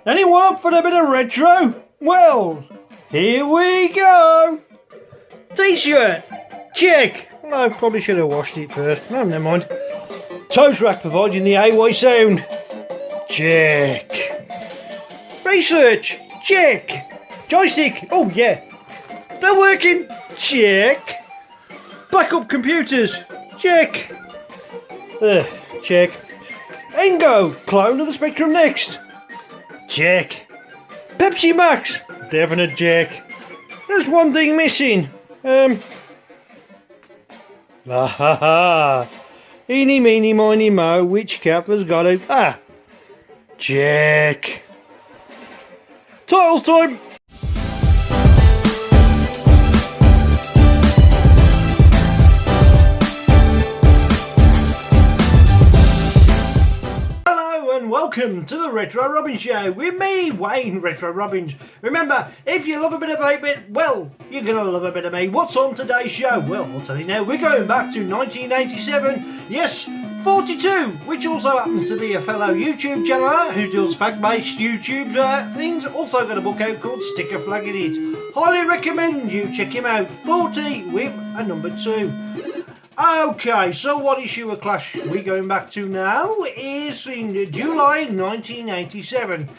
Anyone up for a bit of retro? Well, here we go. T-shirt, check. I probably should have washed it first. No, never mind. Toast rack providing the AY sound. Check. Research, check. Joystick, oh yeah. Still working, check. Backup computers, check. Check. Engo, clone of the Spectrum Next. Check. Pepsi Max, definite check. There's one thing missing. Eeny, meeny, miny, mo, which cap has got it? Check. Titles time. Welcome to the Retro Robbins Show with me, Wayne Retro Robbins. Remember, if you love a bit of 8-bit, well, you're going to love a bit of me. What's on today's show? Well, I'll tell you now. We're going back to 1987. Yes, 42, which also happens to be a fellow YouTube channel who does fact-based YouTube things. Also got a book out called Sticker Flagging It. Highly recommend you check him out. 40 with a number 2. Okay, so what issue of Clash we're going back to now is in July 1987.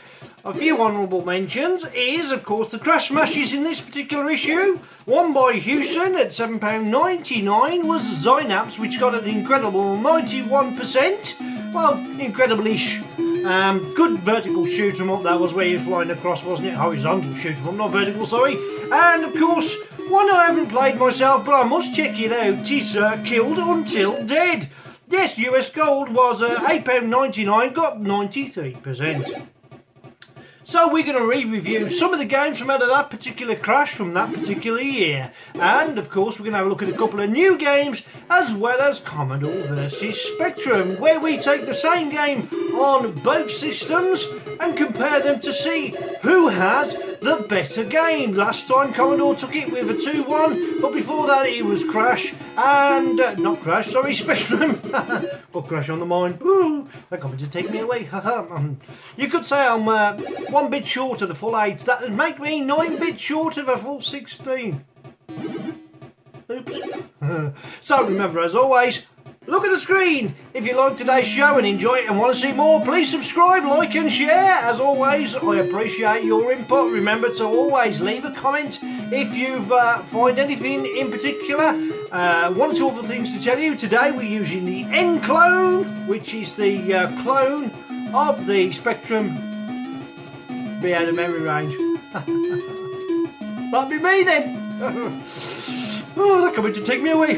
A few honourable mentions is, of course, the Crash Smashes in this particular issue. One by Houston at £7.99 was Synapse, which got an incredible 91%. Well, incredible-ish. Good vertical shoot 'em up, that was where you're flying across, wasn't it? Horizontal shoot 'em up, not vertical, sorry. And, of course, one I haven't played myself, but I must check it out, is Killed Until Dead. Yes, US Gold was £8.99, got 93%. So we're going to re-review some of the games from out of that particular Crash from that particular year. And of course we're going to have a look at a couple of new games as well as Commodore vs Spectrum, where we take the same game on both systems and compare them to see who has the better game. Last time Commodore took it with a 2-1, but before that it was Crash and... not Crash, sorry, Spectrum. Got Crash on the mind. Ooh, they're coming to take me away. You could say I'm 1 bit short of the full 8. That would make me 9 bits short of a full 16. Oops. So remember, as always, look at the screen. If you like today's show and enjoy it and want to see more, please subscribe, like and share. As always, I appreciate your input. Remember to always leave a comment if you find anything in particular. One or two other things to tell you. Today we're using the N-Clone, which is the clone of the Spectrum. Be out of memory range. That'd be me then. Oh, they're coming to take me away.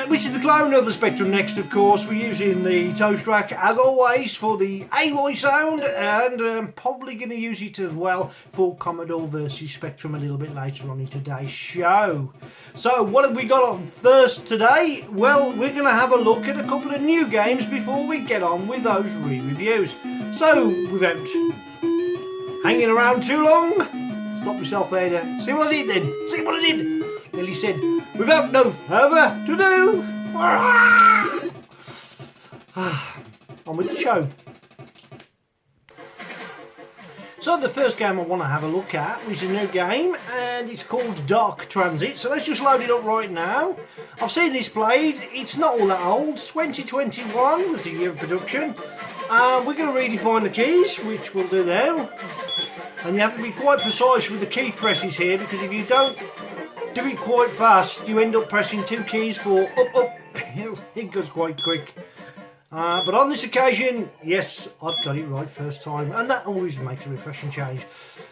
Which is the clone of the Spectrum Next, of course. We're using the toast rack as always for the AY sound, and probably going to use it as well for Commodore vs Spectrum a little bit later on in today's show. So what have we got on first today? Well, we're going to have a look at a couple of new games before we get on with those re-reviews. So without hanging around too long, stop myself there. See what I did then? See what I did? Nearly said, without no further to do, on with the show. So the first game I want to have a look at is a new game, and it's called Dark Transit. So let's just load it up right now. I've seen this played. It's not all that old. 2021 was the year of production. We're going to redefine the keys, which we'll do now. And you have to be quite precise with the key presses here, because if you don't do it quite fast, you end up pressing 2 keys for up. It goes quite quick. But on this occasion, yes, I've got it right first time, and that always makes a refreshing change.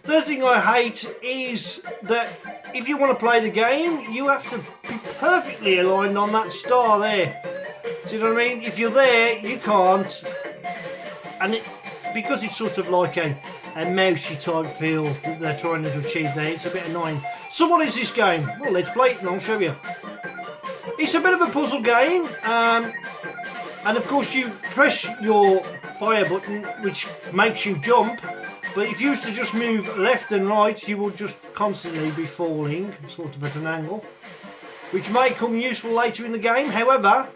The thing I hate is that if you want to play the game, you have to be perfectly aligned on that star there. Do you know what I mean? If you're there, you can't. And because it's sort of like a mousey type feel that they're trying to achieve there, it's a bit annoying. So what is this game? Well, let's play it and I'll show you. It's a bit of a puzzle game, and of course you press your fire button, which makes you jump, but if you used to just move left and right, you will just constantly be falling, sort of at an angle, which may come useful later in the game. However,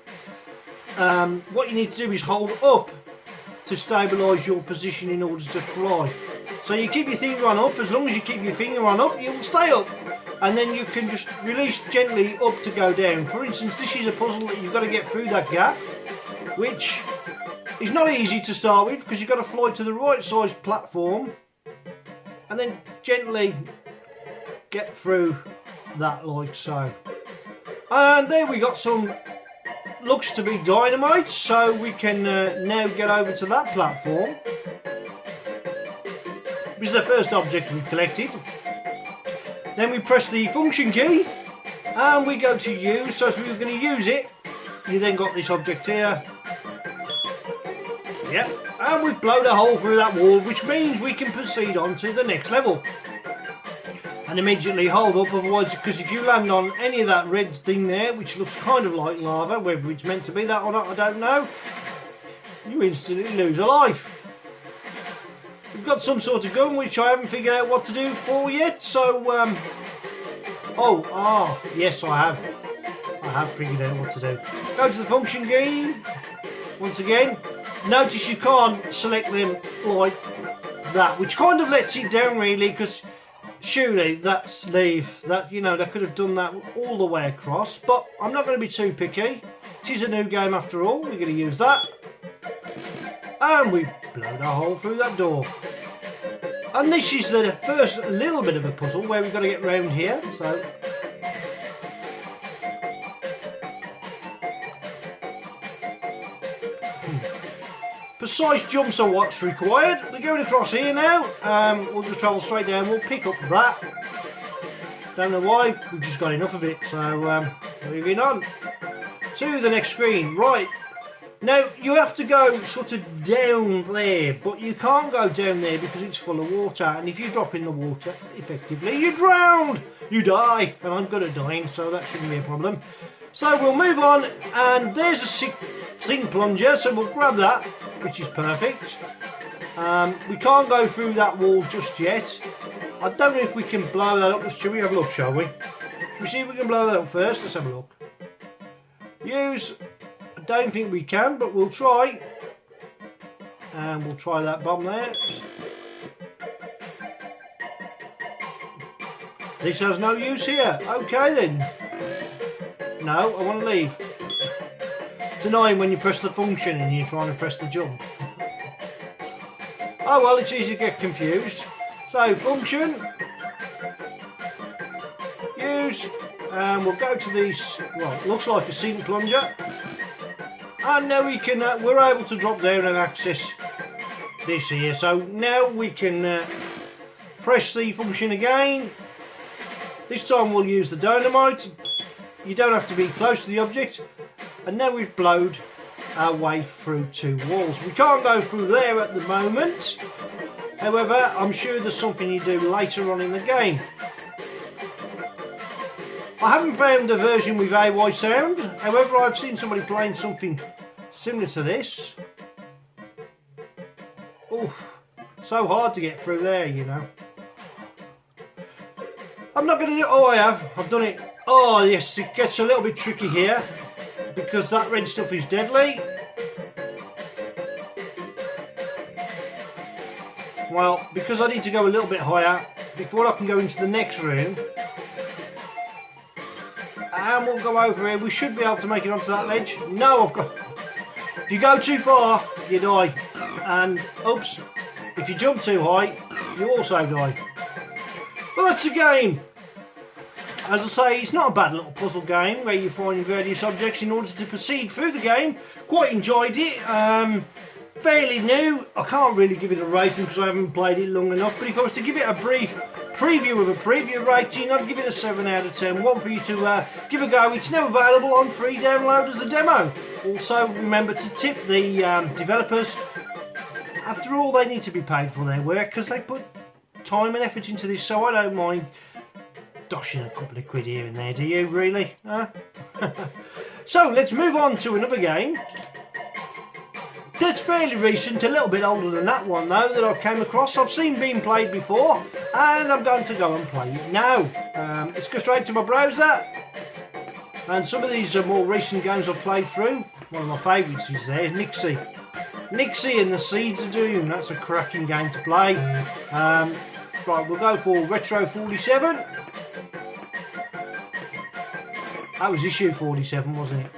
what you need to do is hold up to stabilise your position in order to fly. So you keep your finger on up. As long as you keep your finger on up, you'll stay up. And then you can just release gently up to go down. For instance, this is a puzzle that you've got to get through that gap, which is not easy to start with because you've got to fly to the right size platform and then gently get through that like so. And there we got some, looks to be dynamite, so we can now get over to that platform. This is the first object we've collected. Then we press the function key and we go to use. So if we were going to use it, you then got this object here. Yep, and we've blown a hole through that wall, which means we can proceed on to the next level. And immediately hold up, otherwise, because if you land on any of that red thing there, which looks kind of like lava, whether it's meant to be that or not, I don't know, you instantly lose a life. We've got some sort of gun which I haven't figured out what to do for yet, so yes, I have figured out what to do. Go to the function key once again. Notice you can't select them like that, which kind of lets it down really, because surely that sleeve, that, you know, they could have done that all the way across, but I'm not going to be too picky. It is a new game after all. We're going to use that. And we've blown a hole through that door. And this is the first little bit of a puzzle where we've got to get round here. So precise jumps are what's required. We're going across here now. We'll just travel straight down. We'll pick up that. Don't know why. We've just got enough of it. So moving on to the next screen. Right. Now, you have to go sort of down there, but you can't go down there because it's full of water. And if you drop in the water, effectively, you drown! You die! And I'm good at dying, so that shouldn't be a problem. So we'll move on, and there's a sink plunger, so we'll grab that, which is perfect. We can't go through that wall just yet. I don't know if we can blow that up. Shall we have a look, shall we? Shall we see if we can blow that up first? Let's have a look. Use... Don't think we can, but we'll try. And we'll try that bomb there. This has no use here. Okay then. No, I want to leave. It's annoying when you press the function and you're trying to press the jump. Oh well, it's easy to get confused. So function. Use. And we'll go to these, well, it looks like a sink plunger. And now we can, we're able to drop down and access this here. So now we can press the function again. This time we'll use the dynamite. You don't have to be close to the object. And now we've blowed our way through two walls. We can't go through there at the moment. However, I'm sure there's something you do later on in the game. I haven't found a version with AY sound. However, I've seen somebody playing something similar to this. Oh, so hard to get through there, you know. I'm not going to do it. Oh, I have. I've done it. Oh, yes, it gets a little bit tricky here because that red stuff is deadly. Well, because I need to go a little bit higher before I can go into the next room. And we'll go over here. We should be able to make it onto that ledge. No, I've got... If you go too far, you die. And, oops, if you jump too high, you also die. Well, that's a game. As I say, it's not a bad little puzzle game where you find various objects in order to proceed through the game. Quite enjoyed it. Fairly new. I can't really give it a rating because I haven't played it long enough. But if I was to give it a brief preview of a preview rating, I'd give it a 7 out of 10. One for you to give a go. It's now available on free download as a demo. Also, remember to tip the developers. After all, they need to be paid for their work because they put time and effort into this, so I don't mind doshing a couple of quid here and there, do you really? Huh? So let's move on to another game that's fairly recent, a little bit older than that one though, that I've came across. I've seen being played before and I'm going to go and play it now. Let's go straight to my browser, and some of these are more recent games I've played through. One of my favourites is there, Nixie. Nixie and the Seeds of Doom. That's a cracking game to play. Right, we'll go for Retro 47. That was issue 47, wasn't it?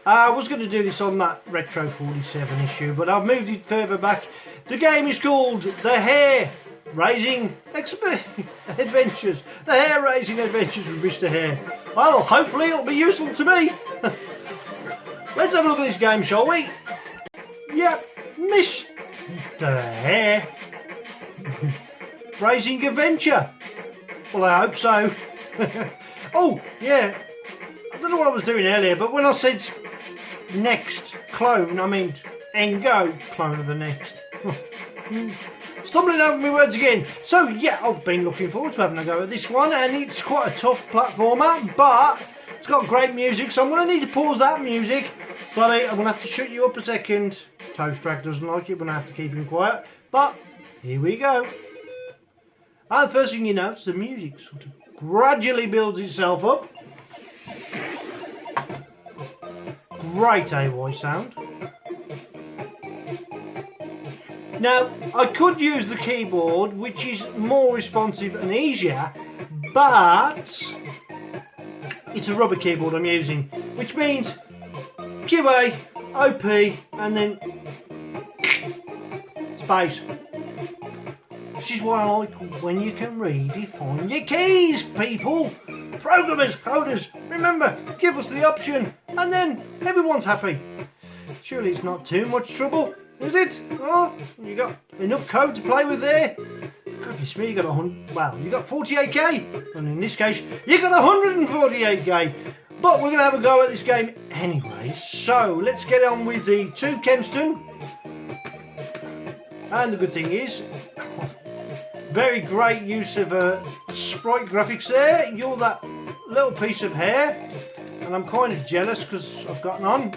I was going to do this on that Retro 47 issue, but I've moved it further back. The game is called The Hair Raising Adventures. The Hair Raising Adventures with Mr. Hare. Well, hopefully it'll be useful to me. Let's have a look at this game, shall we? Yep, Mr. Hare Raising Adventure. Well, I hope so. Oh, yeah. I don't know what I was doing earlier, but when I said next clone, I meant Engo clone of the next. Stumbling over my words again. So, yeah, I've been looking forward to having a go at this one, and it's quite a tough platformer, but it's got great music, so I'm going to need to pause that music. Sorry, I'm going to have to shut you up a second. Toast Track doesn't like it, but I have to keep him quiet. But, here we go. And the first thing you notice, the music sort of gradually builds itself up. Great AY sound. Now, I could use the keyboard, which is more responsive and easier, but it's a rubber keyboard I'm using, which means QA, OP, and then space. This is why I like when you can redefine your keys, people. Programmers, coders, remember, give us the option, and then everyone's happy. Surely it's not too much trouble, is it? Oh, you got enough code to play with there. Goodness me, you got you got 48k, and in this case, you got 148k. But we're gonna have a go at this game anyway. So let's get on with the 2 Kenston. And the good thing is, very great use of sprite graphics there. You're that little piece of hair, and I'm kind of jealous because I've got none.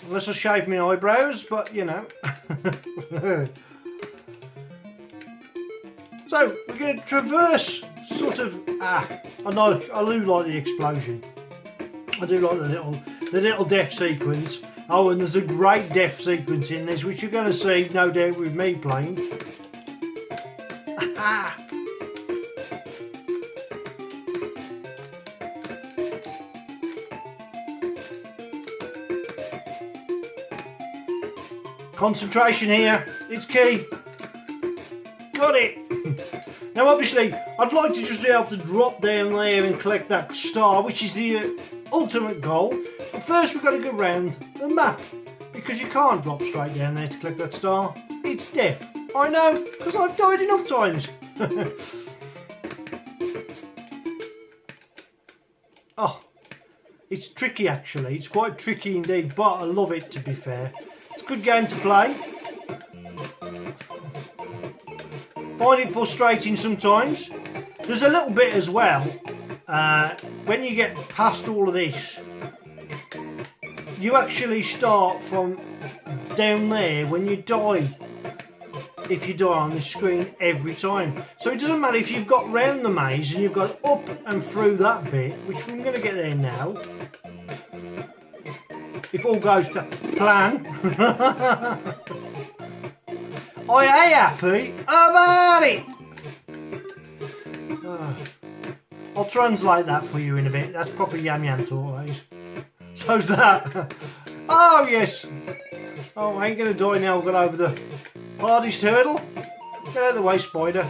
Unless I shave my eyebrows, but you know. So we're going to traverse sort of. I do like the explosion. I do like the little death sequence. Oh, and there's a great death sequence in this, which you're going to see, no doubt, with me playing. Concentration here, it's key. Got it. Now obviously I'd like to just be able to drop down there and collect that star, which is the ultimate goal. But first we've got to go round the map, because you can't drop straight down there to collect that star. It's death. I know, because I've died enough times. Oh, it's tricky actually. It's quite tricky indeed, but I love it, to be fair. It's a good game to play. Find it frustrating sometimes. There's a little bit as well. When you get past all of this, you actually start from down there when you die. If you die on the screen every time. So it doesn't matter if you've got round the maze and you've got up and through that bit, which we're going to get there now. If all goes to plan. I am happy about it. I'll translate that for you in a bit. That's proper yam yam talk, that is. So's that. Oh yes. Oh, I ain't going to die now. I've got over the hardest hurdle. Get out of the way, spider.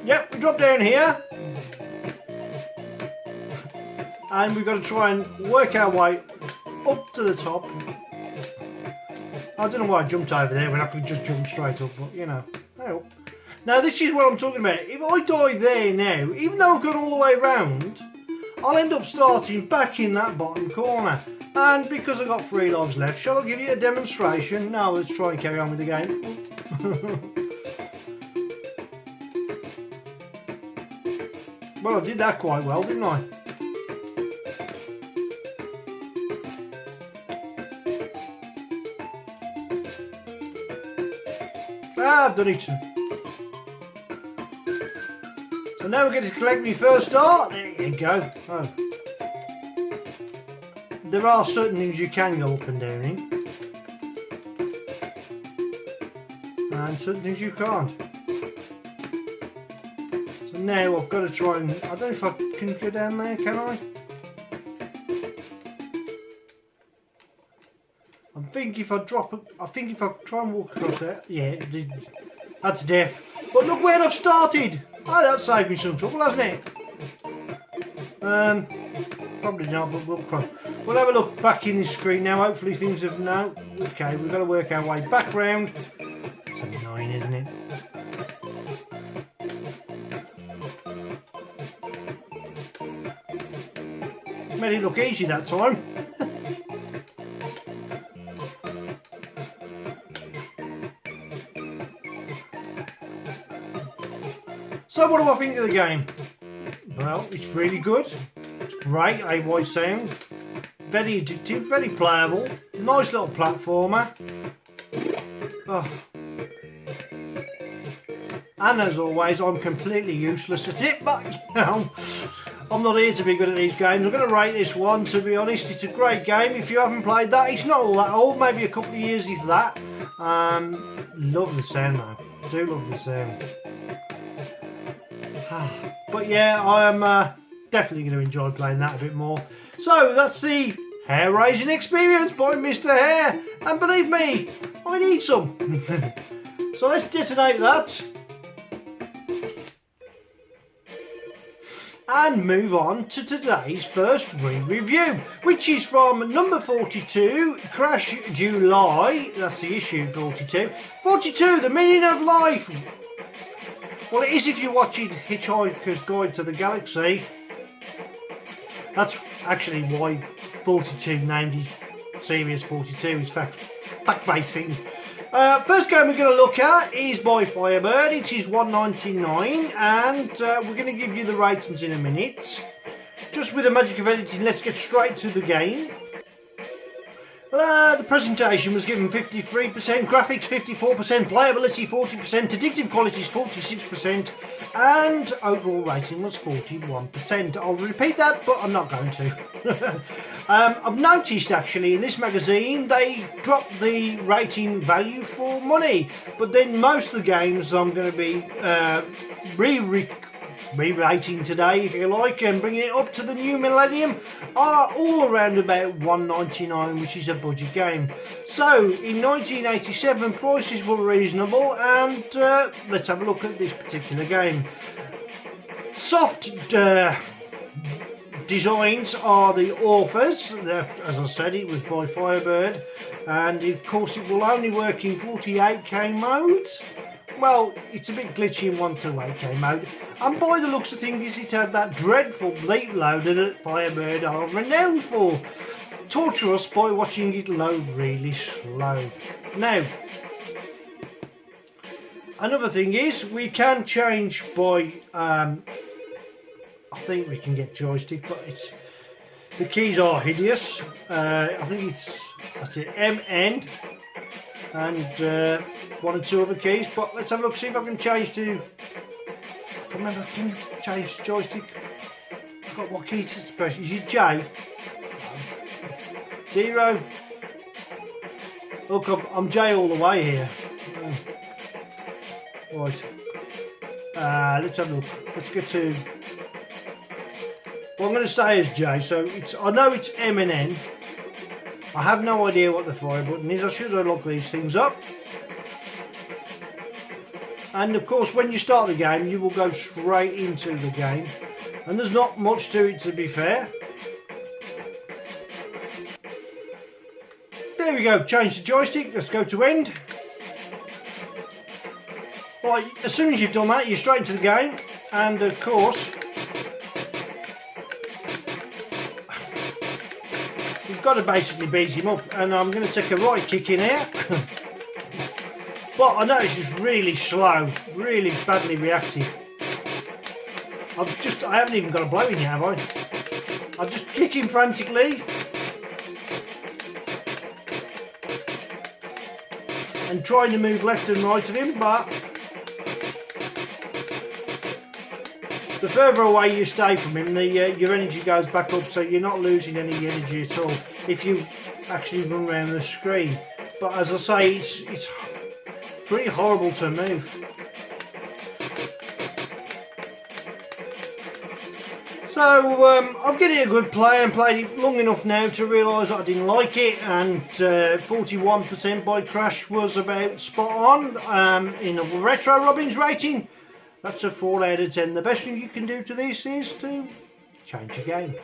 Yep, we drop down here. And we've got to try and work our way up to the top. I don't know why I jumped over there when I could just jump straight up, but you know. Oh. Now this is what I'm talking about. If I die there now, even though I've gone all the way around, I'll end up starting back in that bottom corner. And because I've got 3 lives left, shall I give you a demonstration? No, let's try and carry on with the game. Well, I did that quite well, didn't I? I've done it. So now we're going to collect my first star. There you go. Oh. There are certain things you can go up and down in. and certain things you can't. So now I've got to try and, I don't know if I can go down there, can I? I think if I try and walk across there, yeah, that's death. But look where I've started! Oh, that saved me some trouble, hasn't it? Probably not, but we'll have a look back in this screen now. Hopefully things have no. Okay, we've got to work our way back round. It's annoying, isn't it? Made it look easy that time. So what do I think of the game? Well, it's really good. It's great, AY sound. Very addictive, very playable. Nice little platformer. Oh. And as always, I'm completely useless at it, but you know, I'm not here to be good at these games. I'm going to rate this one, to be honest. It's a great game. If you haven't played that, it's not all that old, maybe a couple of years is that. Love the sound though. I do love the sound. But yeah, I am definitely going to enjoy playing that a bit more. So that's the hair raising experience by Mr. Hair, and believe me, I need some. So let's detonate that and move on to today's first re-review, which is from number 42, Crash July. That's the issue 42. 42, The Meaning of Life. Well, it is if you're watching Hitchhiker's Guide to the Galaxy. That's actually why 42 named his series 42 is fact-based thing. First game we're going to look at is by Firebird. It is $1.99, and we're going to give you the ratings in a minute. Just with the magic of editing, let's get straight to the game. The presentation was given 53%, graphics 54%, playability 40%, addictive qualities 46%, and overall rating was 41%. I'll repeat that, but I'm not going to. I've noticed actually in this magazine they dropped the rating value for money, but then most of the games I'm going to be re-rating today, if you like, and bringing it up to the new millennium, are all around about $1.99, which is a budget game. So in 1987 prices were reasonable, and let's have a look at this particular game. Soft designs are the authors. As I said, it was by Firebird, and of course it will only work in 48k mode. Well, it's a bit glitchy in 128k mode, and by the looks of things it had that dreadful bleep loader that Firebird are renowned for. Torture us by watching it load really slow. Now, another thing is we can change by, I think we can get joystick, but the keys are hideous. I think that's it, MN. And one or two other keys, but let's have a look, see if I can change to, I can't remember, can you change joystick? I forgot what key to press. Is it J? 0. Look, I'm J all the way here. Right. Let's have a look. Let's get to, well, I'm going to stay as J, so I know it's M and N. I have no idea what the fire button is. I should have looked these things up. And of course, when you start the game, you will go straight into the game. And there's not much to it, to be fair. There we go, change the joystick. Let's go to end. Right, as soon as you've done that, you're straight into the game. And of course, got to basically beat him up, and I'm going to take a right kick in here. But I notice it's really slow, really badly reactive. I haven't even got a blow in yet, have I? I'm just kicking frantically and trying to move left and right of him, but the further away you stay from him, your energy goes back up, so you're not losing any energy at all if you actually run around the screen. But as I say, it's pretty horrible to move. So I've given it a good play and played it long enough now to realise that I didn't like it, and 41% by crash was about spot on. In a Retro Robbins rating, that's a 4 out of 10. The best thing you can do to this is to change the game.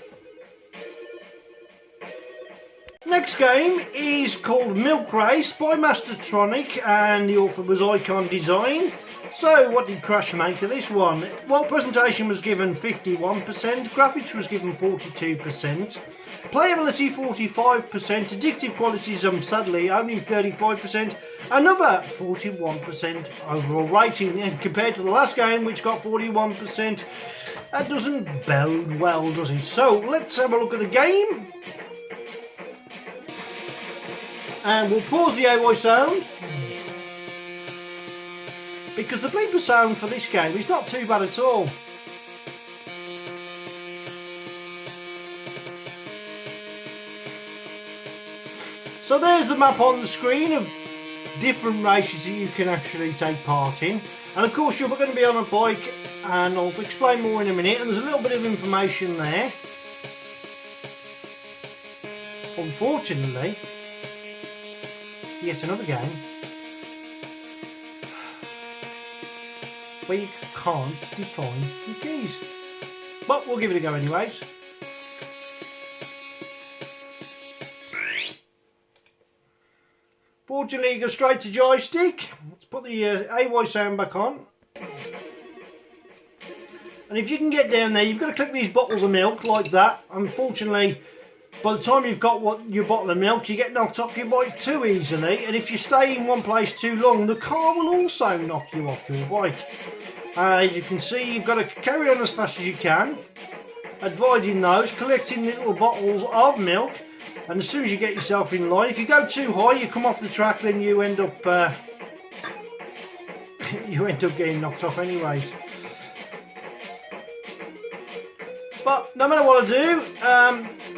Next game is called Milk Race by Mastertronic, and the author was Icon Design. So what did Crash make of this one? Well, presentation was given 51%, graphics was given 42%, playability 45%, addictive qualities sadly only 35%, another 41% overall rating, and compared to the last game which got 41%, that doesn't bode well, does it? So let's have a look at the game. And we'll pause the AI sound, because the bleeper sound for this game is not too bad at all. So there's the map on the screen of different races that you can actually take part in. And of course you're going to be on a bike, and I'll explain more in a minute, and there's a little bit of information there. Unfortunately, yet another game where you can't define your keys. But we'll give it a go anyways. Fortunately, you go straight to joystick. Let's put the AY sound back on. And if you can get down there, you've got to click these bottles of milk like that. Unfortunately, by the time you've got your bottle of milk, you get knocked off your bike too easily, and if you stay in one place too long, the car will also knock you off your bike. As you can see, you've got to carry on as fast as you can, avoiding those, collecting little bottles of milk, and as soon as you get yourself in line, if you go too high, you come off the track, then you end up getting knocked off anyways. But no matter what I do,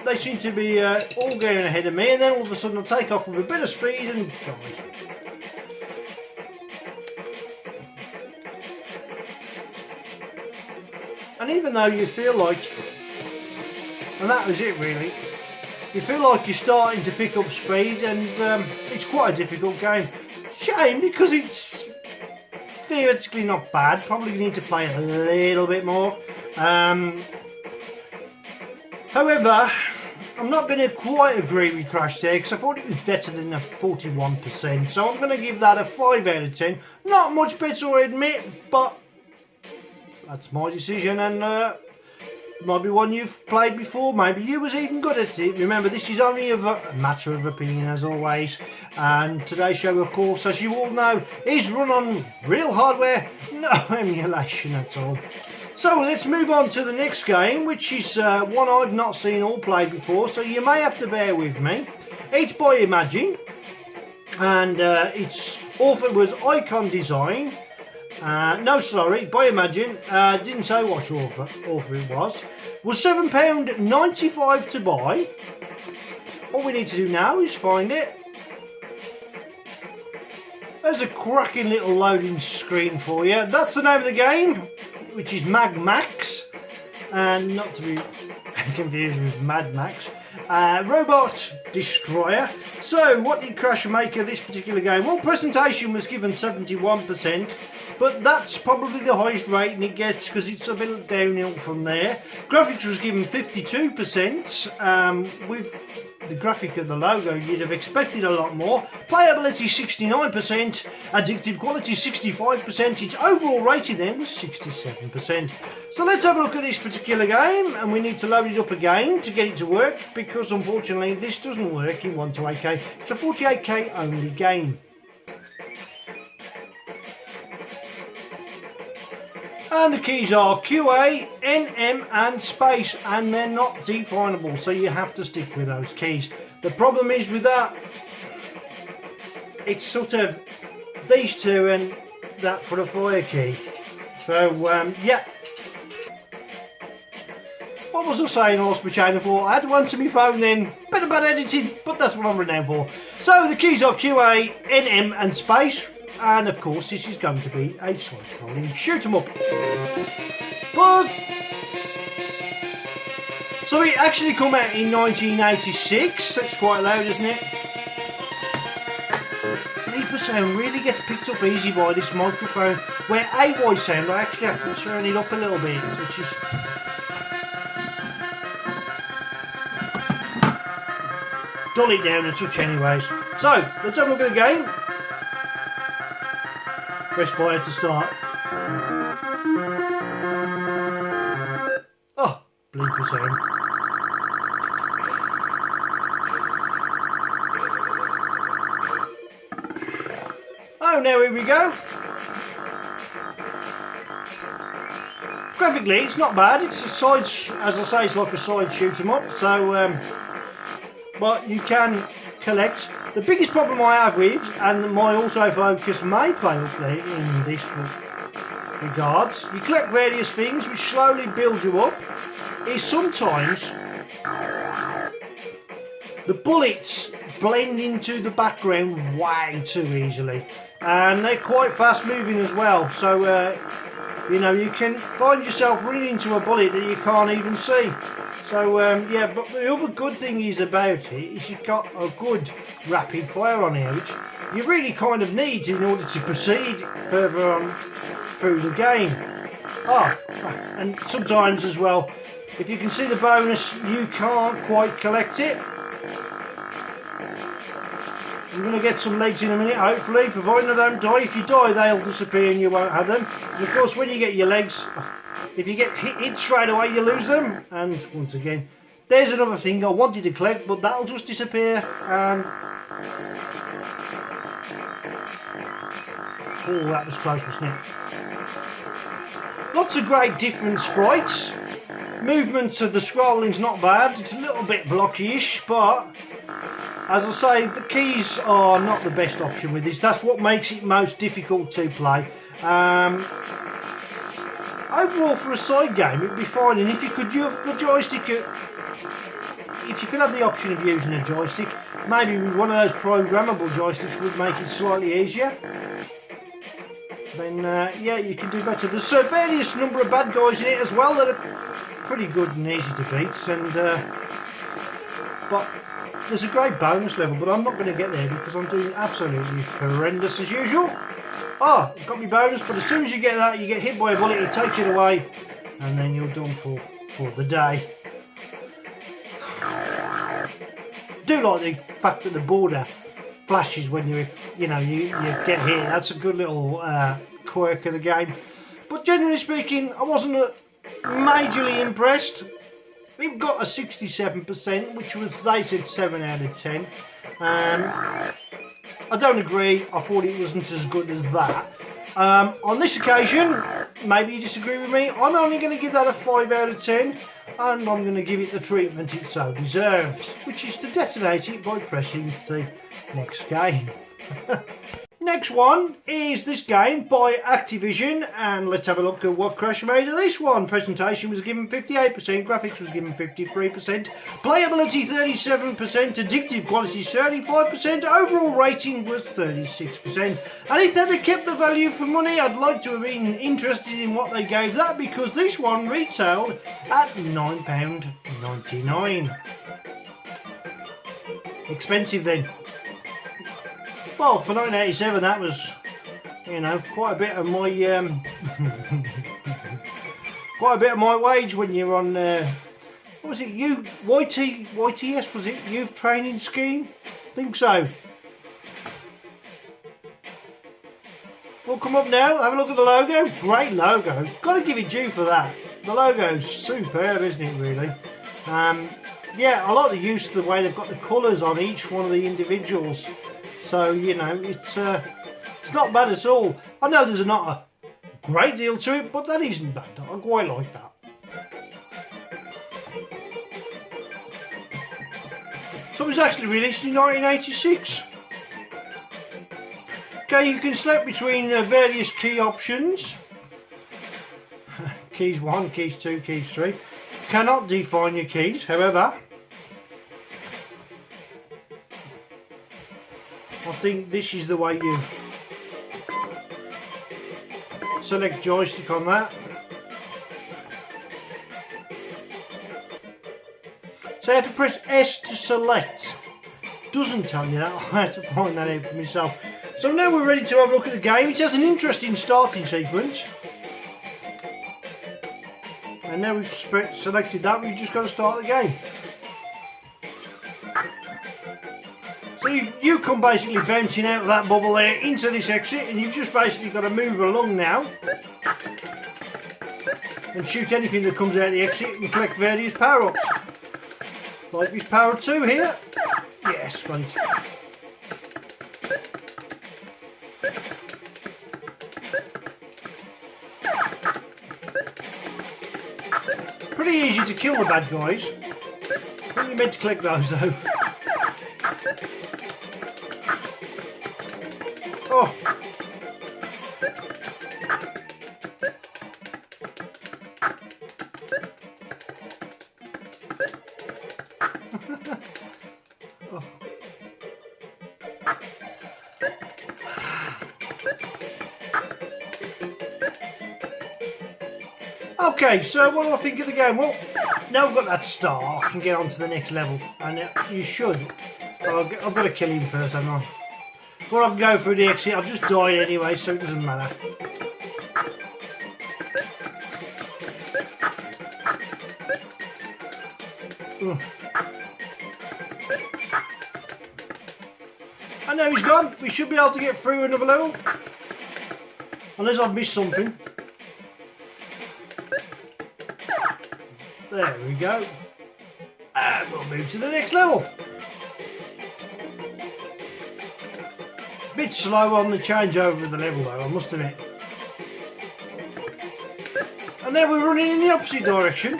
they seem to be all going ahead of me, and then all of a sudden I'll take off with a bit of speed and die. And even though you feel like, and that was it really, you feel like you're starting to pick up speed, and it's quite a difficult game. Shame, because it's theoretically not bad, probably need to play a little bit more. However, I'm not going to quite agree with Crash there, because I thought it was better than a 41%, so I'm going to give that a 5 out of 10. Not much better, I admit, but that's my decision, and might be one you've played before, maybe you was even good at it. Remember, this is only a matter of opinion as always, and today's show, of course, as you all know, is run on real hardware, no emulation at all. So let's move on to the next game, which is one I've not seen or played before, so you may have to bear with me. It's by Imagine, and its author was Icon Design. No, sorry, by Imagine. Didn't say what author it was. Was £7.95 to buy. All we need to do now is find it. There's a cracking little loading screen for you. That's the name of the game, which is Magmax, and not to be confused with Mad Max. Robot Destroyer. So what did Crash make of this particular game? Well, presentation was given 71%, but that's probably the highest rating it gets because it's a bit downhill from there. Graphics was given 52%. With the graphic of the logo, you'd have expected a lot more. Playability 69%, addictive quality 65%, its overall rating then was 67%. So let's have a look at this particular game, and we need to load it up again to get it to work, because unfortunately this doesn't work in 1 to 8K. It's a 48K only game. And the keys are QA, NM and space, and they're not definable, so you have to stick with those keys. The problem is with that, it's sort of these two and that for the fire key. So yeah. What was I saying? I lost my chain of thought. I had to answer my phone then. Bit of bad editing, but that's what I'm running down for. So the keys are QA, NM and space. and of course this is going to be a side-scrolling shoot 'em up. Buzz! So it actually came out in 1986, that's quite loud, isn't it? Beeper sound really gets picked up easy by this microphone, where AY sound I actually have to turn it up a little bit, which is... dull it down a touch anyways. So, let's have a look at the game. Press fire to start. Oh, bleeper sound. Oh, now here we go. Graphically, it's not bad. It's a side, as I say, it's like a side shoot 'em up. So, but you can collect. The biggest problem I have with, and my autofocus may play up there in this regards, you collect various things which slowly build you up, is sometimes the bullets blend into the background way too easily, and they're quite fast moving as well, so you know, you can find yourself running into a bullet that you can't even see. So yeah, but the other good thing is about it is you've got a good rapid fire on here, which you really kind of need in order to proceed further on through the game. Oh, and sometimes as well, if you can see the bonus, you can't quite collect it. I'm going to get some legs in a minute, hopefully, providing I don't die. If you die, they'll disappear and you won't have them. And of course, when you get your legs, if you get hit straight away, you lose them. And once again, there's another thing I wanted to collect, but that'll just disappear. And oh, that was close, wasn't it? Lots of great different sprites. Movements of the scrolling's not bad. It's a little bit blocky-ish, but as I say, the keys are not the best option with this. That's what makes it most difficult to play. Overall, for a side game, it would be fine. And if you could use the joystick, if you could have the option of using a joystick, maybe with one of those programmable joysticks would make it slightly easier. Then, yeah, you can do better. There's a various number of bad guys in it as well that are pretty good and easy to beat. And but there's a great bonus level, but I'm not going to get there because I'm doing absolutely horrendous as usual. Oh, got me bonus, but as soon as you get that, you get hit by a bullet, it takes it away, and then you're done for the day. Do like the fact that the border flashes when you know you get hit. That's a good little quirk of the game. But generally speaking, I wasn't majorly impressed. We've got a 67%, which was, they said, 7 out of 10. I don't agree. I thought it wasn't as good as that. On this occasion, maybe you disagree with me, I'm only going to give that a 5 out of 10, and I'm going to give it the treatment it so deserves, which is to detonate it by pressing the next game. Next one is this game by Activision, and let's have a look at what Crash made of this one. Presentation was given 58%, graphics was given 53%, playability 37%, addictive quality 35%, overall rating was 36%. And if they'd have kept the value for money, I'd like to have been interested in what they gave that, because this one retailed at £9.99. Expensive then. Well, for 1987, that was, you know, quite a bit of my quite a bit of my wage when you're on what was it? YTS, was it? Youth Training Scheme? I think so. We'll come up now. Have a look at the logo. Great logo. Got to give it due for that. The logo's superb, isn't it? Really. Yeah, I like the use of the way they've got the colours on each one of the individuals. So, you know, it's not bad at all. I know there's not a great deal to it, but that isn't bad. I quite like that. So it was actually released in 1986. Okay, you can select between various key options. Keys 1, keys 2, keys 3. Cannot define your keys, however. I think this is the way you select joystick on that. So you have to press S to select. Doesn't tell you that. I had to find that out for myself. So now we're ready to have a look at the game. It has an interesting starting sequence. And now we've selected that, we've just got to start the game. So you come basically bouncing out of that bubble there into this exit, and you've just basically got to move along now and shoot anything that comes out of the exit and collect various power-ups. Like this power 2 here. Yes, got it. Pretty easy to kill the bad guys. I think you're meant to collect those though. Oh. Oh. Okay, so what do I think of the game? Well, now I've got that star, I can get on to the next level. And you should. I've got to kill him first, haven't I? Before I can go through the exit, I've just died anyway, so it doesn't matter. And now he's gone. We should be able to get through another level. Unless I've missed something. There we go. And we'll move to the next level. Bit slow on the changeover of the level though, I must admit. And then we're running in the opposite direction.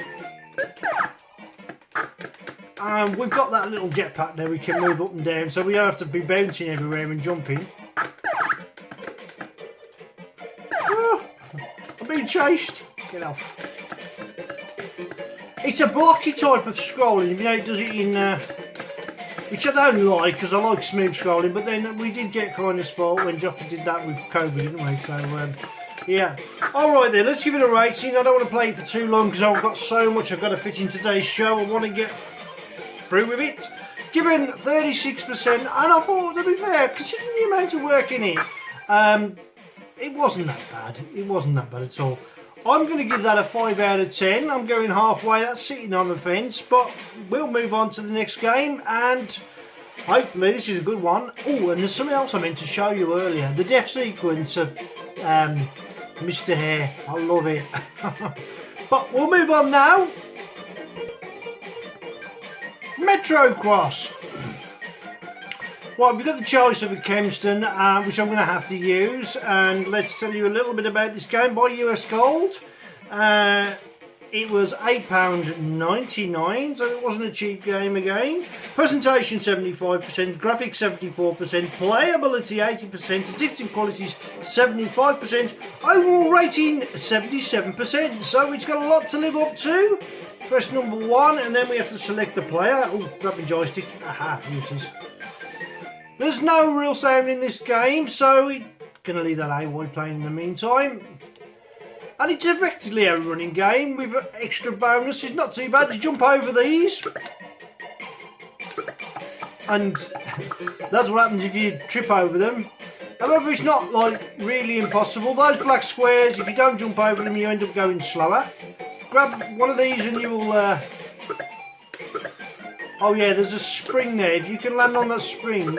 And we've got that little jetpack now, we can move up and down, so we don't have to be bouncing everywhere and jumping. Oh, I'm being chased. Get off. It's a blocky type of scrolling, you know, it does it in, which I don't like, because I like smooth scrolling, but then we did get kind of spoiled when Joffrey did that with Kobe, didn't we? So, yeah. Alright then, let's give it a rating. I don't want to play it for too long, because I've got so much I've got to fit in today's show. I want to get through with it. Given 36%, and I thought, to be fair, considering the amount of work in it, it wasn't that bad. It wasn't that bad at all. I'm going to give that a 5 out of 10. I'm going halfway. That's sitting on the fence. But we'll move on to the next game. And hopefully this is a good one. Oh, and there's something else I meant to show you earlier. The death sequence of Mr. Hare. I love it. But we'll move on now. Metro Cross. Right, we've got the choice of a Kenston, which I'm going to have to use, and let's tell you a little bit about this game. By US Gold, it was £8.99, so it wasn't a cheap game again. Presentation 75%, graphics 74%, playability 80%, addictive qualities 75%, overall rating 77%, so it's got a lot to live up to. Press number 1, and then we have to select the player. Oh, grab the joystick. Aha, here it is. There's no real sound in this game, so we're going to leave that out while playing in the meantime. And it's effectively a running game with extra bonuses. Not too bad. You jump over these. And that's what happens if you trip over them. However, it's not like really impossible. Those black squares, if you don't jump over them, you end up going slower. Grab one of these and you will... Oh yeah, there's a spring there. If you can land on that spring...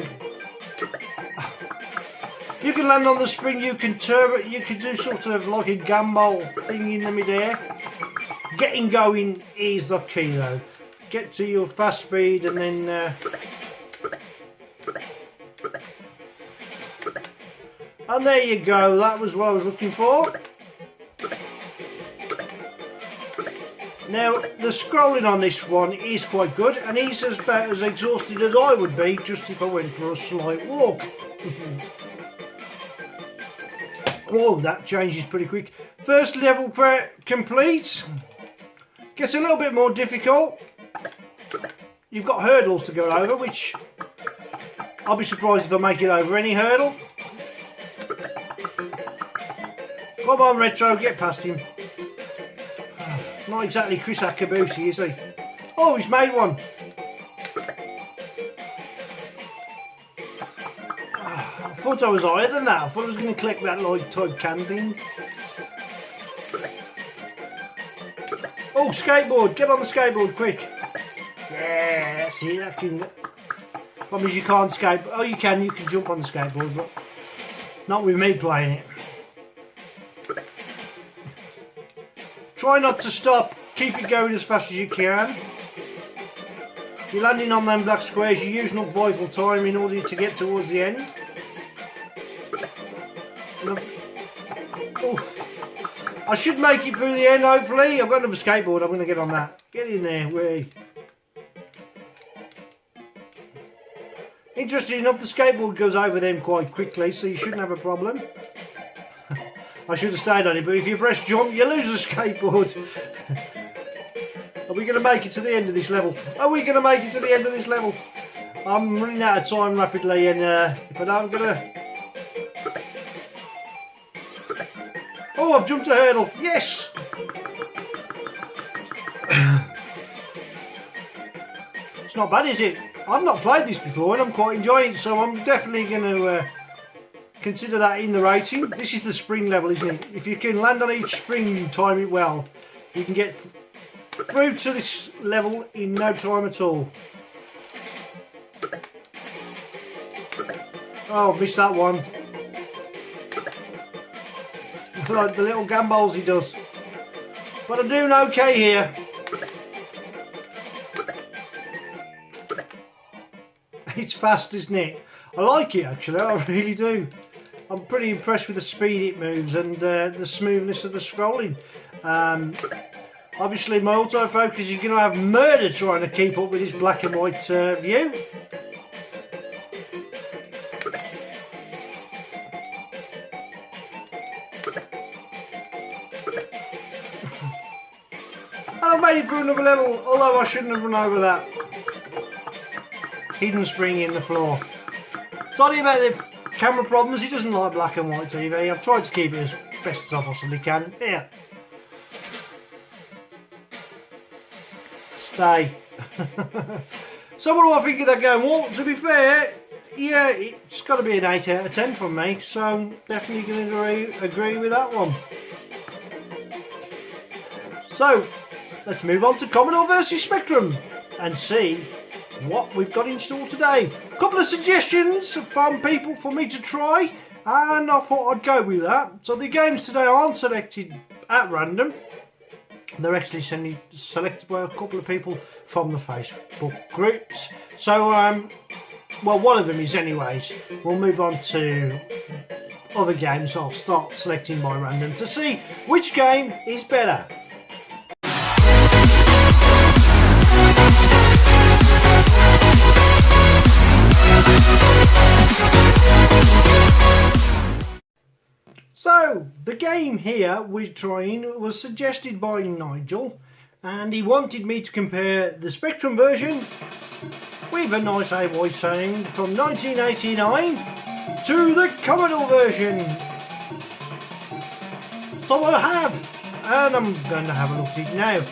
You can land on the spring, you can turbo, you can do sort of like a gumball thing in the mid-air. Getting going is the key though. Get to your fast speed and then... And there you go, that was what I was looking for. Now, the scrolling on this one is quite good, and he's about as exhausted as I would be just if I went for a slight walk. Whoa, that changes pretty quick. First level complete. Gets a little bit more difficult. You've got hurdles to go over, which I'll be surprised if I make it over any hurdle. Come on, Retro, get past him. Not exactly Chris Akabusi, is he? Oh, he's made one. I thought I was higher than that. I thought I was going to collect that like type can thing. Oh, skateboard. Get on the skateboard, quick. Yeah, that's it. I can... Problem is you can't skate. Oh, you can jump on the skateboard, but not with me playing it. Try not to stop. Keep it going as fast as you can. You're landing on them black squares. You're using up vital time in order to get towards the end. Oh, I should make it through the end, hopefully. I've got another skateboard. I'm going to get on that. Get in there. Wait. Interesting enough, the skateboard goes over them quite quickly, so you shouldn't have a problem. I should have stayed on it, but if you press jump, you lose the skateboard. Are we going to make it to the end of this level? Are we going to make it to the end of this level? I'm running out of time rapidly, and if I don't get a... Oh, I've jumped a hurdle. Yes! It's not bad, is it? I've not played this before, and I'm quite enjoying it, so I'm definitely going to consider that in the rating. This is the spring level, isn't it? If you can land on each spring and time it well, you can get through to this level in no time at all. Oh, missed that one. Like the little gambols he does. But I'm doing okay here. It's fast, isn't it? I like it actually, I really do. I'm pretty impressed with the speed it moves and the smoothness of the scrolling. Obviously my autofocus is going to have murder trying to keep up with this black and white view. I've made it through another level, although I shouldn't have run over that hidden spring in the floor. Sorry about the camera problems, he doesn't like black and white TV. I've tried to keep it as best as I possibly can. Here. Stay. So what do I think of that game? Well, to be fair, yeah, it's got to be an 8 out of 10 from me, so I'm definitely going to agree with that one. So, let's move on to Commodore versus Spectrum and see what we've got in store today. A couple of suggestions from people for me to try, and I thought I'd go with that. So the games today aren't selected at random. They're actually selected by a couple of people from the Facebook groups. So, well, one of them is anyways. We'll move on to other games. I'll start selecting by random to see which game is better. So, the game here we're trying was suggested by Nigel, and he wanted me to compare the Spectrum version with a nice AY sound from 1989 to the Commodore version. So I have, and I'm going to have a look at it now.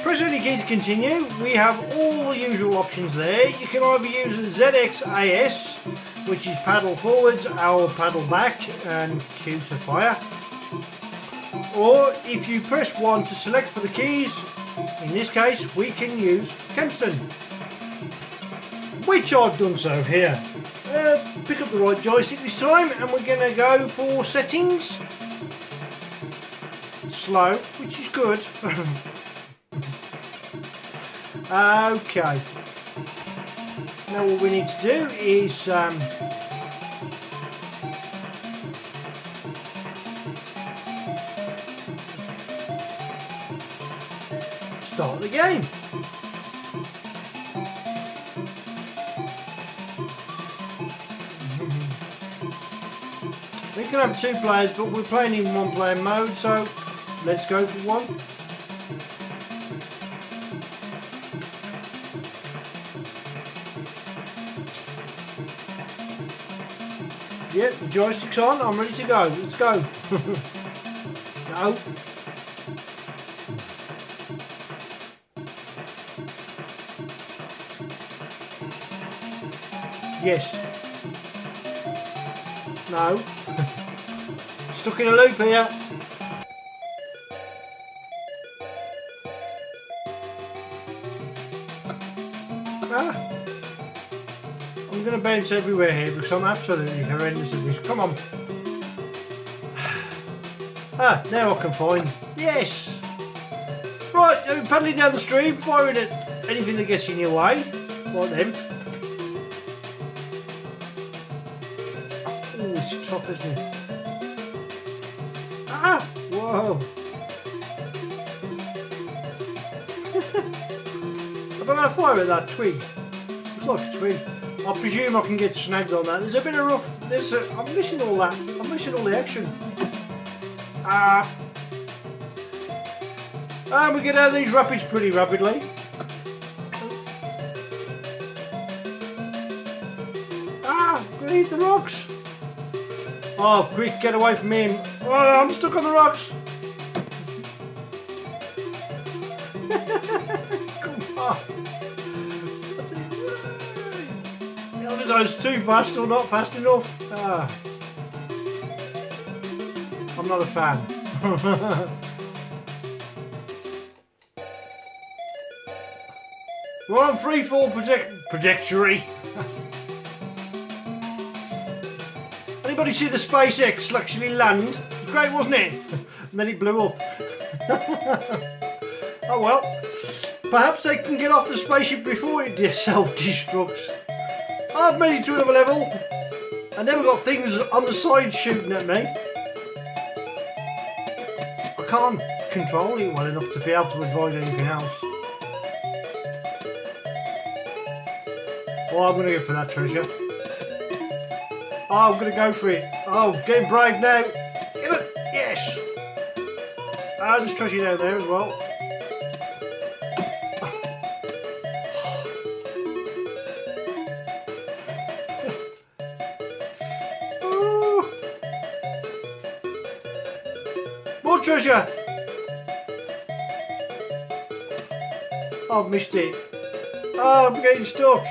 Press any key to continue. We have all the usual options there. You can either use the ZXAS, which is paddle forwards or paddle back and Q to fire. Or if you press 1 to select for the keys, in this case we can use Kenston, which I've done so here. Pick up the right joystick this time and we're going to go for settings. Slow, which is good. Okay. Now what we need to do is start the game. We can have 2 players, but we're playing in 1-player mode, so let's go for 1. Yep, the joystick's on, I'm ready to go, let's go. No. Yes. No. Stuck in a loop here. Ah. I'm going to bounce everywhere here because I'm absolutely horrendous at this. Come on. Ah, now I can find. Yes. Right, paddling down the stream, firing at anything that gets in your way. Like them. Oh, it's tough, isn't it? Ah! Whoa! If I'm going to fire at that twig, looks like a twig. I presume I can get snagged on that. There's a bit of rough. I'm missing all that. I'm missing all the action. Ah! And we get out of these rapids pretty rapidly. Ah! Gonna eat the rocks. Oh, quick, get away from him. Oh, I'm stuck on the rocks. Come on. That's it. I don't know if it's too fast or not fast enough. Ah. I'm not a fan. We're on free fall trajectory. Anybody see the Spacex actually land? It was great, wasn't it? And then it blew up. Oh well. Perhaps they can get off the spaceship before it self-destructs. I've made it to another level. I never got things on the side shooting at me. I can't control it well enough to be able to avoid anything else. Oh, I'm going to go for that treasure. Oh, I'm going to go for it. Oh, getting brave now. Get it. Yes. Ah, there's treasure down there as well. Oh. More treasure. Oh, I've missed it. Oh, I'm getting stuck.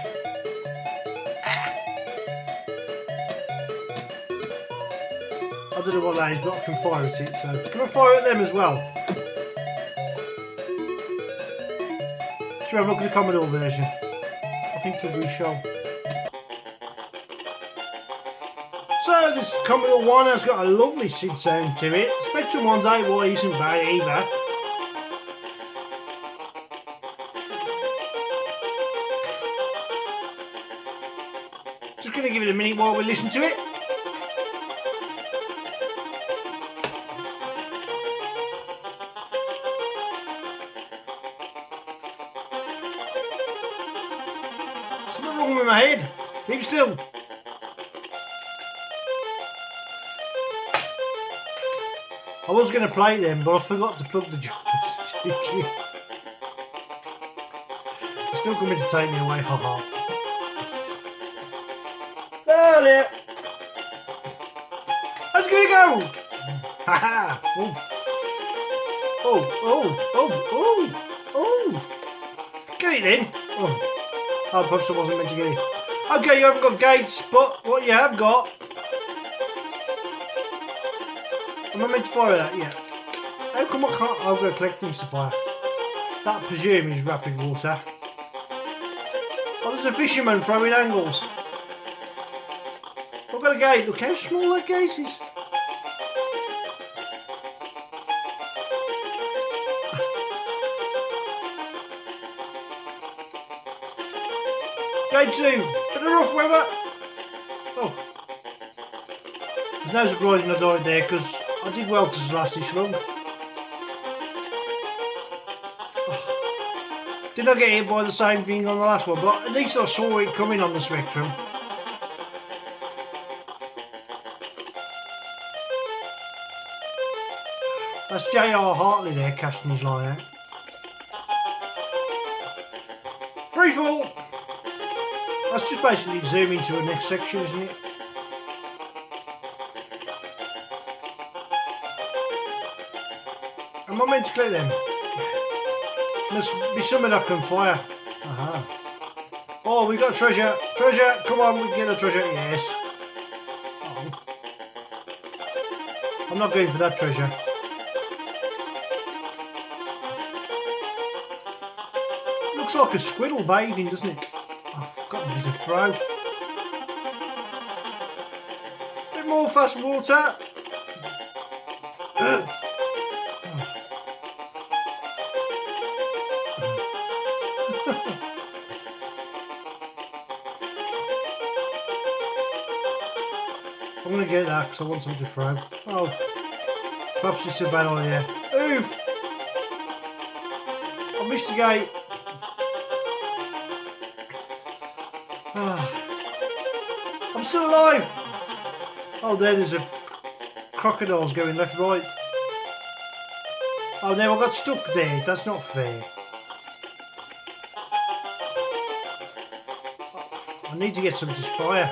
I don't know what that is, but I can fire at it. So, can I fire at them as well? Should we have a look at the Commodore version? I think we shall. So, this Commodore 1 has got a lovely synth sound to it. Spectrum 1's 8-watt isn't bad either. Just going to give it a minute while we listen to it. Something wrong with my head. Keep still. I was going to play them, but I forgot to plug the joystick in. It's still coming to take me away, haha. Oh dear. How's it going to go? Haha. Oh. Get it then. Oh, perhaps I wasn't meant to get it. Okay, you haven't got gates, but what you have got. Am I meant to fire that? Yeah. How come I can't? I've got to collect things to fire. That, I presume, is rapid water. Oh, there's a fisherman throwing angles. I've got a gate. Look how small that gate is. Gate 2. Bit of rough weather. Oh. There's no surprising I died there because I did well to last this long. Oh. Did I get hit by the same thing on the last one? But at least I saw it coming on the Spectrum. That's J.R. Hartley there casting his line out. Free fall! That's just basically zooming to the next section, isn't it? Am I meant to click them? Must be something I can fire. Aha. Oh, we got treasure. Treasure. Come on, we can get the treasure. Yes. Oh. I'm not going for that treasure. Looks like a squirrel bathing, doesn't it? Oh, I've got to throw. Bit more fast water. I'm going to get that because I want something to throw. Oh, perhaps it's a bad idea. Oof! I missed the gate. I'm still alive! Oh, there's a crocodile's going left, right. Oh, no, I got stuck there. That's not fair. I need to get something to fire.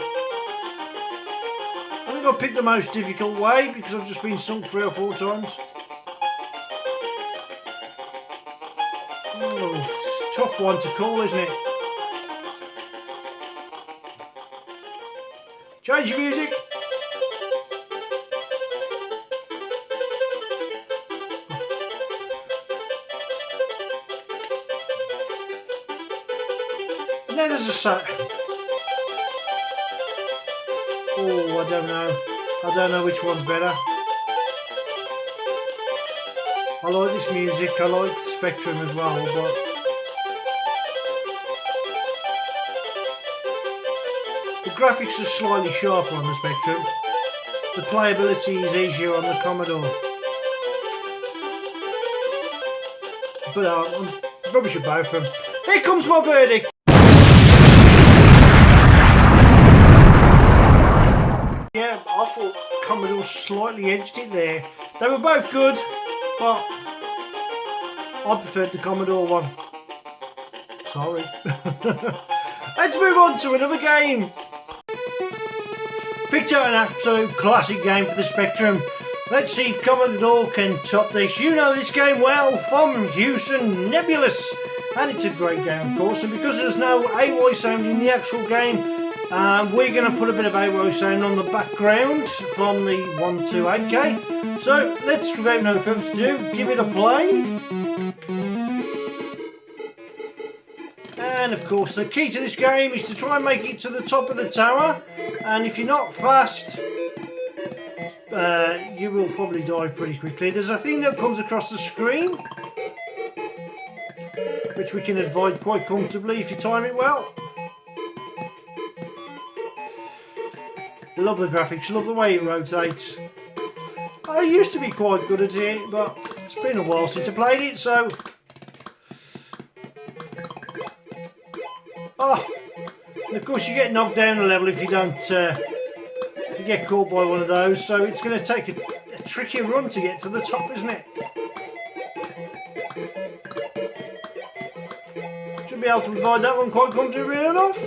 I think I picked the most difficult way because I've just been sunk 3 or 4 times. Oh, it's a tough one to call, isn't it? Change your music. And then there's a set. Oh, I don't know. I don't know which one's better. I like this music. I like Spectrum as well, but the graphics are slightly sharper on the Spectrum. The playability is easier on the Commodore. But I'm rubbish at both of them. Here comes my verdict! Yeah, I thought Commodore slightly edged it there. They were both good, but I preferred the Commodore one. Sorry. Let's move on to another game. Picked out an absolute classic game for the Spectrum. Let's see if Commodore can top this. You know this game well from Houston Nebulous. And it's a great game, of course. And because there's no AY sound in the actual game, we're going to put a bit of AY sound on the background from the 128K. So let's, without no further ado, give it a play. And of course the key to this game is to try and make it to the top of the tower, and if you're not fast you will probably die pretty quickly. There's a thing that comes across the screen which we can avoid quite comfortably if you time it well. Love the graphics, love the way it rotates. I used to be quite good at it, but it's been a while since I played it, so oh, and of course you get knocked down a level if you don't if you get caught by one of those, so it's going to take a tricky run to get to the top, isn't it? Should be able to avoid that one quite comfortably enough.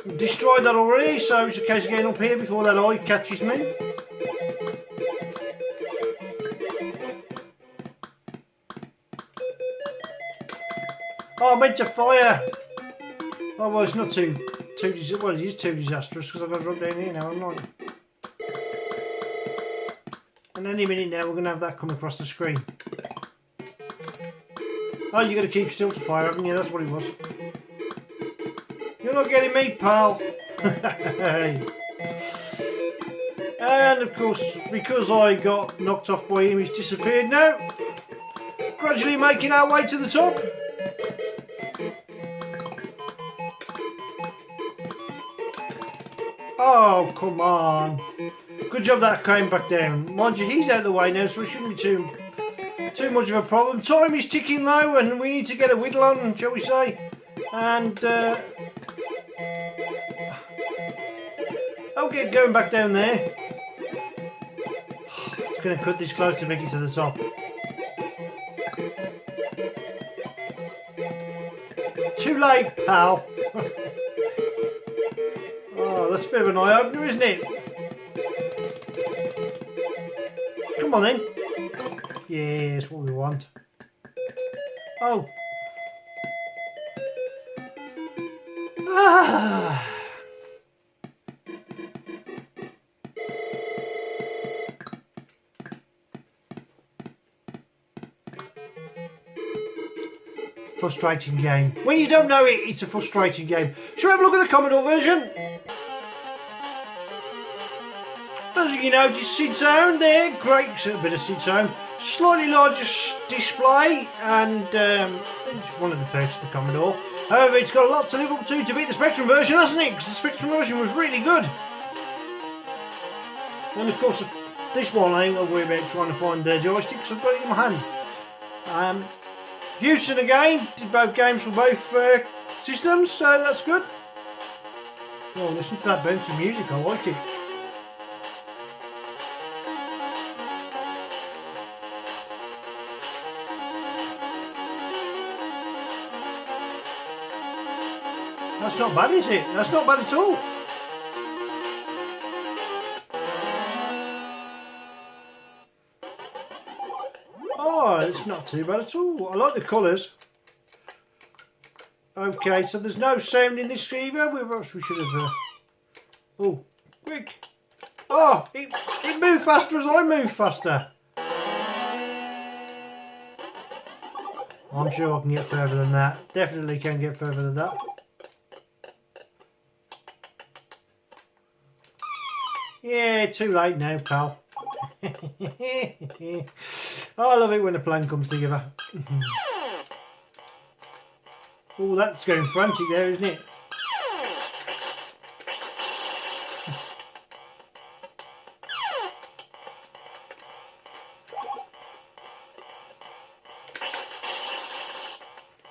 We've destroyed that already, so it's a case of getting up here before that eye catches me. Oh, I meant to fire! Oh, well, it's not too well, it is too disastrous because I've got to drop down here now, haven't I? And any minute now we're going to have that come across the screen. Oh, you got to keep still to fire, haven't you? That's what it was. You're not getting me, pal. And of course, because I got knocked off by him, he's disappeared now. Gradually making our way to the top. Oh, come on. Good job that came back down. Mind you, he's out of the way now, so it shouldn't be too much of a problem. Time is ticking though, and we need to get a whittle on, shall we say. And I'll get going back down there. It's going to cut this close to make it to the top. Too late, pal. Oh, that's a bit of an eye-opener, isn't it? Come on then. Yeah, that's what we want. Oh. Ah. Frustrating game. When you don't know it, it's a frustrating game. Shall we have a look at the Commodore version? As you notice, SID sound there, great bit of SID sound. Slightly larger display, and it's one of the perks of the Commodore. However, it's got a lot to live up to beat the Spectrum version, hasn't it? Because the Spectrum version was really good. And of course, this one I ain't got to worry about trying to find the joystick because I've got it in my hand. Houston again, did both games for both systems, so that's good. Oh, listen to that bouncy music, I like it. That's not bad, is it? That's not bad at all. Oh, it's not too bad at all. I like the colours. Okay, so there's no sound in this either. Perhaps we should have... Oh, quick. Oh, it moved faster as I moved faster. I'm sure I can get further than that. Definitely can get further than that. Yeah, too late now, pal. Oh, I love it when a plan comes together. Oh, that's going frantic there, isn't it?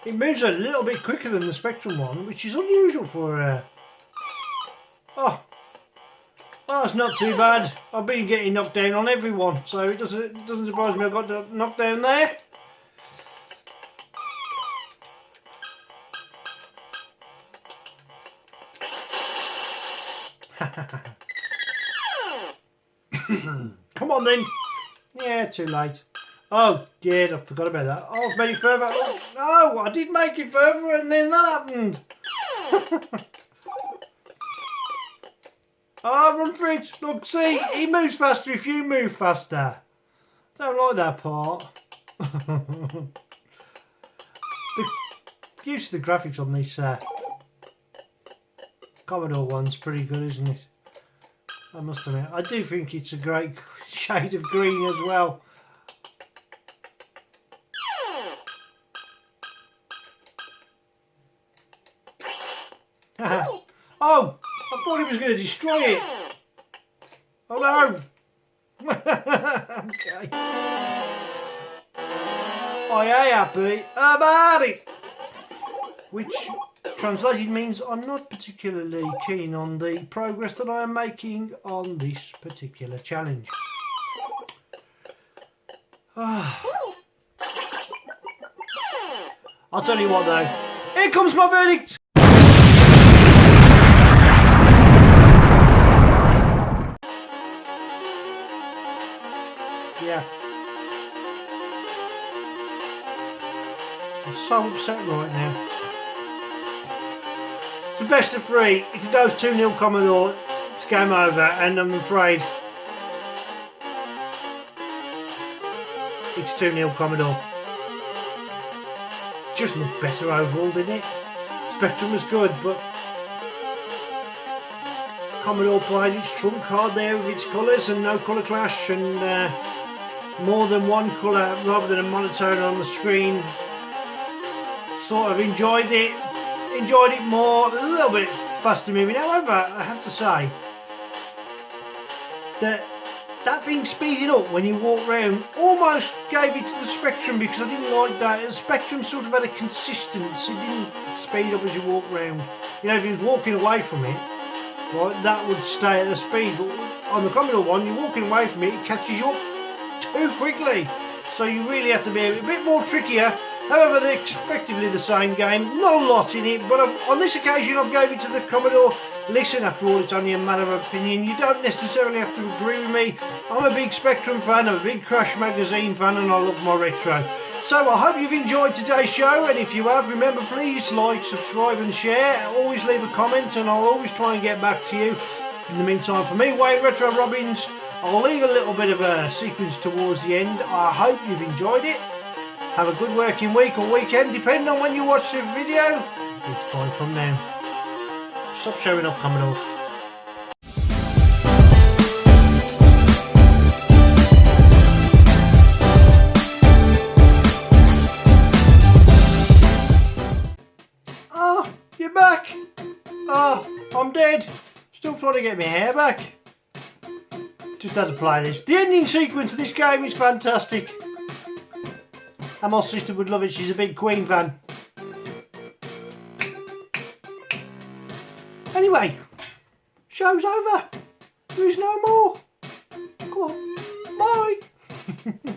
It moves a little bit quicker than the Spectrum one, which is unusual for... Oh, it's not too bad. I've been getting knocked down on everyone, so it doesn't surprise me I got knocked down there. Come on then. Yeah, too late. Oh, yeah, I forgot about that. Oh, I've made it further. Oh, no, I did make it further and then that happened. Oh, run for it. Look, see, he moves faster if you move faster. Don't like that part. The use of the graphics on this Commodore one's pretty good, isn't it? I must admit. I do think it's a great shade of green as well. Oh! I thought he was going to destroy it. Oh no! Okay. I am happy about it. Which translated means I'm not particularly keen on the progress that I am making on this particular challenge. I'll tell you what though. Here comes my verdict. Yeah. I'm so upset right now. It's the best of three. If it goes 2-0 Commodore, it's game over, and I'm afraid it's 2-0 Commodore. Just looked better overall, didn't it? Spectrum was good, but Commodore played its trump card there with its colours and no colour clash, and more than one colour rather than a monotone on the screen. Sort of enjoyed it more, a little bit faster moving. However, I have to say that thing speeding up when you walk around almost gave it to the Spectrum, because I didn't like that. The Spectrum sort of had a consistency, it didn't speed up as you walk around. You know, if you was walking away from it, right, that would stay at the speed. But on the Commodore one, you're walking away from it, it catches you up too quickly. So you really have to be a bit more trickier However, they're effectively the same game, not a lot in it, but on this occasion I've gave it to the Commodore. Listen, after all, it's only a matter of opinion. You don't necessarily have to agree with me. I'm a big Spectrum fan, I'm a big Crash magazine fan, and I love my retro. So I hope you've enjoyed today's show, and if you have, remember, please like, subscribe and share. Always leave a comment and I'll always try and get back to you. In the meantime, for me, Wayne Retro Robbins, I'll leave a little bit of a sequence towards the end. I hope you've enjoyed it. Have a good working week or weekend, depending on when you watch the video. It's bye from now. Stop showing off, Commodore. Oh, you're back. Oh, I'm dead. Still trying to get my hair back. Just had to play this. The ending sequence of this game is fantastic. And my sister would love it. She's a big Queen fan. Anyway, show's over. There is no more. Go on. Bye.